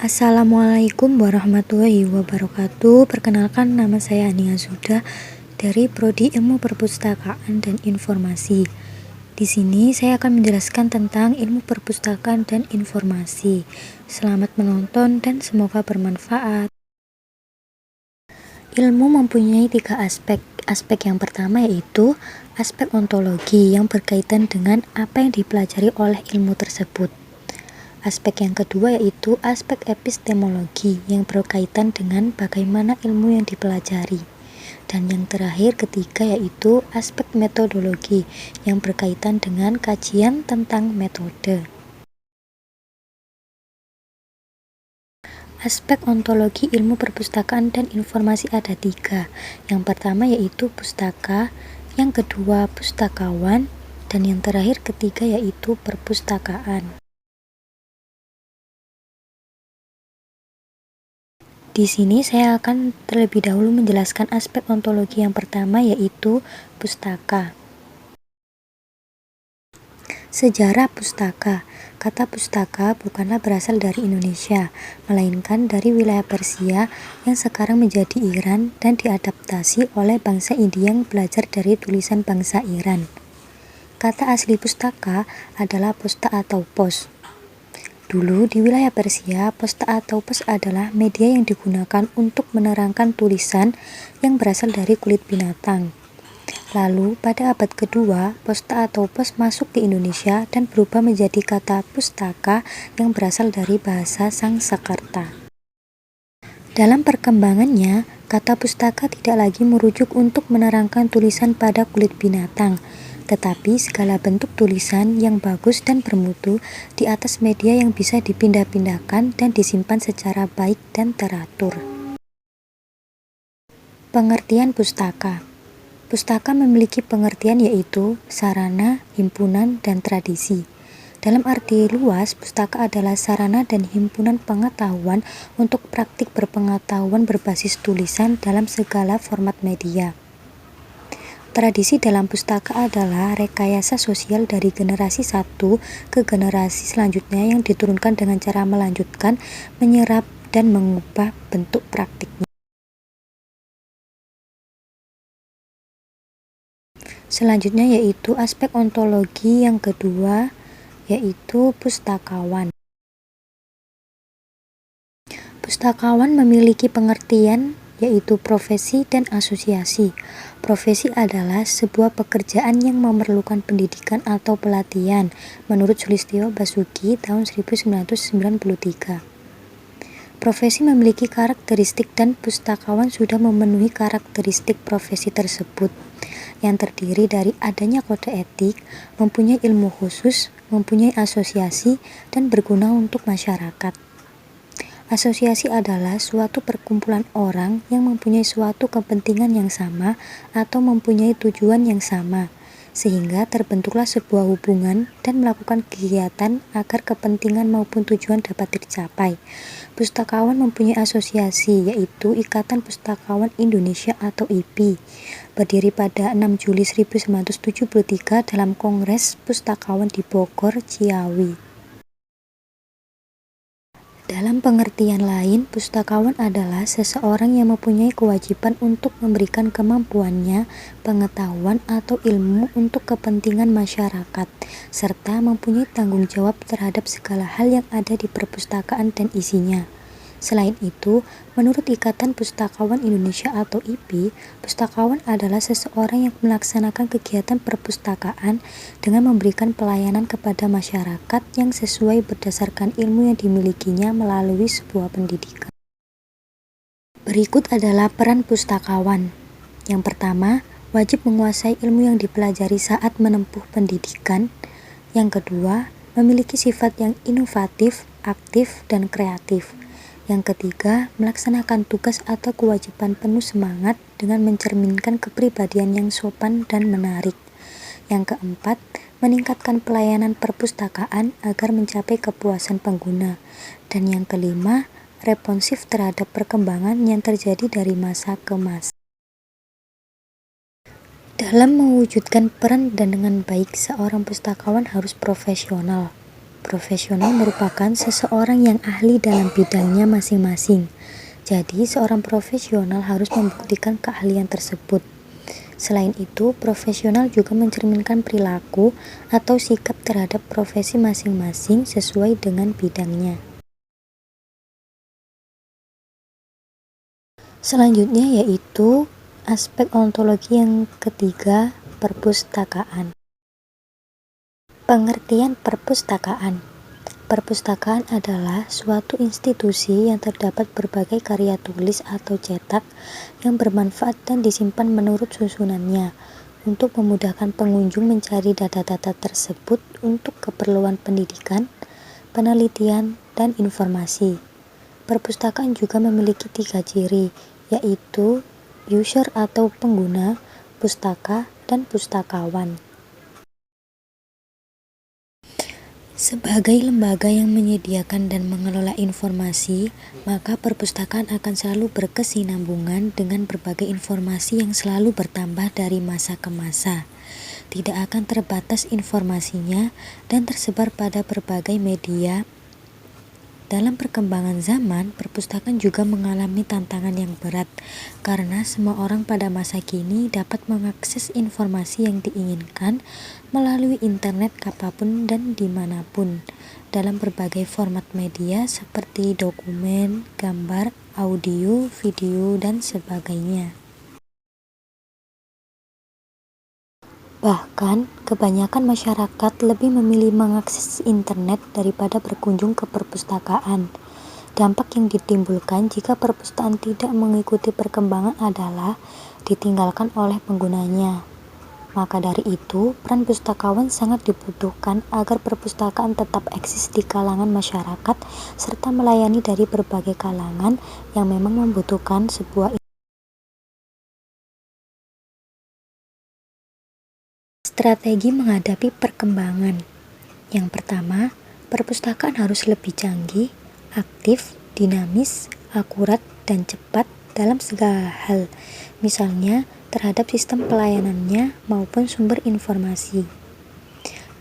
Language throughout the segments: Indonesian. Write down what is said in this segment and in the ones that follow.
Assalamualaikum warahmatullahi wabarakatuh. Perkenalkan, nama saya Ania Zuda dari Prodi Ilmu Perpustakaan dan Informasi. Di sini saya akan menjelaskan tentang ilmu perpustakaan dan informasi. Selamat menonton dan semoga bermanfaat. Ilmu mempunyai 3 aspek. Aspek yang pertama yaitu aspek ontologi yang berkaitan dengan apa yang dipelajari oleh ilmu tersebut. Aspek yang kedua yaitu aspek epistemologi yang berkaitan dengan bagaimana ilmu yang dipelajari. Dan yang terakhir ketiga yaitu aspek metodologi yang berkaitan dengan kajian tentang metode. Aspek ontologi ilmu perpustakaan dan informasi ada 3. Yang pertama yaitu pustaka, yang kedua pustakawan, dan yang terakhir ketiga yaitu perpustakaan. Di sini saya akan terlebih dahulu menjelaskan aspek ontologi yang pertama yaitu pustaka. Sejarah pustaka. Kata pustaka bukanlah berasal dari Indonesia, melainkan dari wilayah Persia yang sekarang menjadi Iran dan diadaptasi oleh bangsa India yang belajar dari tulisan bangsa Iran. Kata asli pustaka adalah posta atau pos. Dulu di wilayah Persia, posta atau pos adalah media yang digunakan untuk menerangkan tulisan yang berasal dari kulit binatang. Lalu pada abad kedua, posta atau pos masuk ke Indonesia dan berubah menjadi kata pustaka yang berasal dari bahasa Sangsekerta. Dalam perkembangannya, kata pustaka tidak lagi merujuk untuk menerangkan tulisan pada kulit binatang, tetapi segala bentuk tulisan yang bagus dan bermutu di atas media yang bisa dipindah-pindahkan dan disimpan secara baik dan teratur. Pengertian pustaka. Pustaka memiliki pengertian yaitu sarana, himpunan, dan tradisi. Dalam arti luas, pustaka adalah sarana dan himpunan pengetahuan untuk praktik berpengetahuan berbasis tulisan dalam segala format media. Tradisi dalam pustaka adalah rekayasa sosial dari generasi satu ke generasi selanjutnya yang diturunkan dengan cara melanjutkan, menyerap, dan mengubah bentuk praktiknya. Selanjutnya yaitu aspek ontologi yang kedua yaitu pustakawan. Pustakawan memiliki pengertian yaitu profesi dan asosiasi. Profesi adalah sebuah pekerjaan yang memerlukan pendidikan atau pelatihan menurut Sulistyo Basuki tahun 1993. Profesi memiliki karakteristik dan pustakawan sudah memenuhi karakteristik profesi tersebut, yang terdiri dari adanya kode etik, mempunyai ilmu khusus, mempunyai asosiasi, dan berguna untuk masyarakat. Asosiasi adalah suatu perkumpulan orang yang mempunyai suatu kepentingan yang sama atau mempunyai tujuan yang sama, sehingga terbentuklah sebuah hubungan dan melakukan kegiatan agar kepentingan maupun tujuan dapat tercapai. Pustakawan mempunyai asosiasi yaitu Ikatan Pustakawan Indonesia atau IPI, berdiri pada 6 Juli 1973 dalam Kongres Pustakawan di Bogor, Ciawi. Dalam pengertian lain, pustakawan adalah seseorang yang mempunyai kewajiban untuk memberikan kemampuannya, pengetahuan, atau ilmu untuk kepentingan masyarakat, serta mempunyai tanggung jawab terhadap segala hal yang ada di perpustakaan dan isinya. Selain itu, menurut Ikatan Pustakawan Indonesia atau IPI, pustakawan adalah seseorang yang melaksanakan kegiatan perpustakaan dengan memberikan pelayanan kepada masyarakat yang sesuai berdasarkan ilmu yang dimilikinya melalui sebuah pendidikan. Berikut adalah peran pustakawan. Yang pertama, wajib menguasai ilmu yang dipelajari saat menempuh pendidikan. Yang kedua, memiliki sifat yang inovatif, aktif, dan kreatif. Yang ketiga, melaksanakan tugas atau kewajiban penuh semangat dengan mencerminkan kepribadian yang sopan dan menarik. Yang keempat, meningkatkan pelayanan perpustakaan agar mencapai kepuasan pengguna. Dan yang kelima, responsif terhadap perkembangan yang terjadi dari masa ke masa. Dalam mewujudkan peran dan dengan baik, seorang pustakawan harus profesional. Profesional merupakan seseorang yang ahli dalam bidangnya masing-masing. Jadi, seorang profesional harus membuktikan keahlian tersebut. Selain itu, profesional juga mencerminkan perilaku atau sikap terhadap profesi masing-masing sesuai dengan bidangnya. Selanjutnya yaitu aspek ontologi yang ketiga, perpustakaan. Pengertian perpustakaan. Perpustakaan adalah suatu institusi yang terdapat berbagai karya tulis atau cetak yang bermanfaat dan disimpan menurut susunannya untuk memudahkan pengunjung mencari data-data tersebut untuk keperluan pendidikan, penelitian, dan informasi. Perpustakaan juga memiliki 3 ciri, yaitu user atau pengguna, pustaka, dan pustakawan. Sebagai lembaga yang menyediakan dan mengelola informasi, maka perpustakaan akan selalu berkesinambungan dengan berbagai informasi yang selalu bertambah dari masa ke masa. Tidak akan terbatas informasinya dan tersebar pada berbagai media. Dalam perkembangan zaman, perpustakaan juga mengalami tantangan yang berat karena semua orang pada masa kini dapat mengakses informasi yang diinginkan melalui internet kapanpun dan dimanapun dalam berbagai format media seperti dokumen, gambar, audio, video, dan sebagainya. Bahkan, kebanyakan masyarakat lebih memilih mengakses internet daripada berkunjung ke perpustakaan. Dampak yang ditimbulkan jika perpustakaan tidak mengikuti perkembangan adalah ditinggalkan oleh penggunanya. Maka dari itu, peran pustakawan sangat dibutuhkan agar perpustakaan tetap eksis di kalangan masyarakat serta melayani dari berbagai kalangan yang memang membutuhkan sebuah strategi menghadapi perkembangan. Yang pertama, perpustakaan harus lebih canggih, aktif, dinamis, akurat, dan cepat dalam segala hal, misalnya terhadap sistem pelayanannya maupun sumber informasi.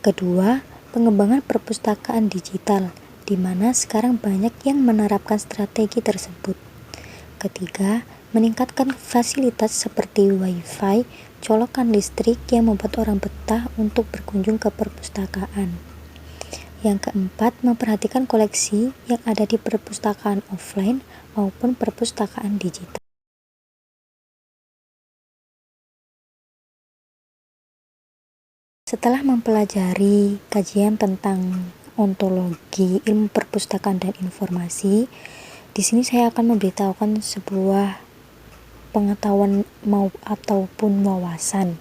Kedua, pengembangan perpustakaan digital, di mana sekarang banyak yang menerapkan strategi tersebut. Ketiga, meningkatkan fasilitas seperti Wi-Fi, colokan listrik yang membuat orang betah untuk berkunjung ke perpustakaan. Yang keempat, memperhatikan koleksi yang ada di perpustakaan offline maupun perpustakaan digital. Setelah mempelajari kajian tentang ontologi, ilmu perpustakaan dan informasi, di sini saya akan memberitahukan sebuah pengetahuan ataupun wawasan.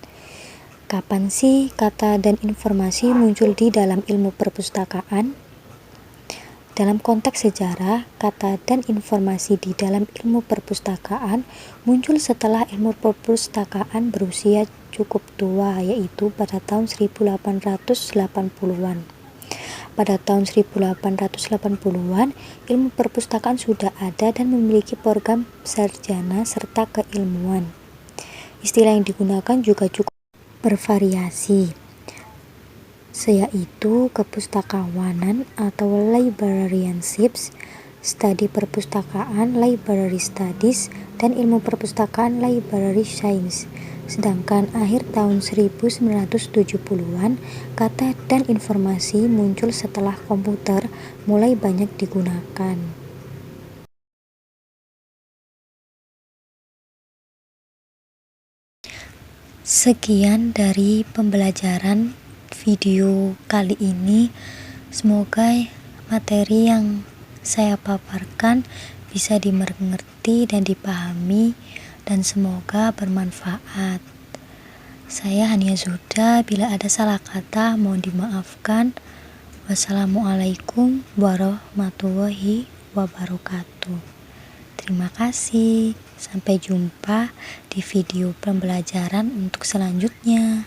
Kapan sih kata dan informasi muncul di dalam ilmu perpustakaan? Dalam konteks sejarah, kata dan informasi di dalam ilmu perpustakaan muncul setelah ilmu perpustakaan berusia cukup tua, yaitu pada tahun 1880-an. Pada tahun 1880-an, ilmu perpustakaan sudah ada dan memiliki program sarjana serta keilmuan. Istilah yang digunakan juga cukup bervariasi, yaitu kepustakawanan atau librarianship, studi perpustakaan library studies, dan ilmu perpustakaan library science. Sedangkan akhir tahun 1970-an, kata dan informasi muncul setelah komputer mulai banyak digunakan. Sekian dari pembelajaran video kali ini. Semoga materi yang saya paparkan bisa dimengerti dan dipahami, dan semoga bermanfaat. Saya Hania Zuhda, bila ada salah kata mohon dimaafkan. Wassalamualaikum warahmatullahi wabarakatuh. Terima kasih. Sampai jumpa di video pembelajaran untuk selanjutnya.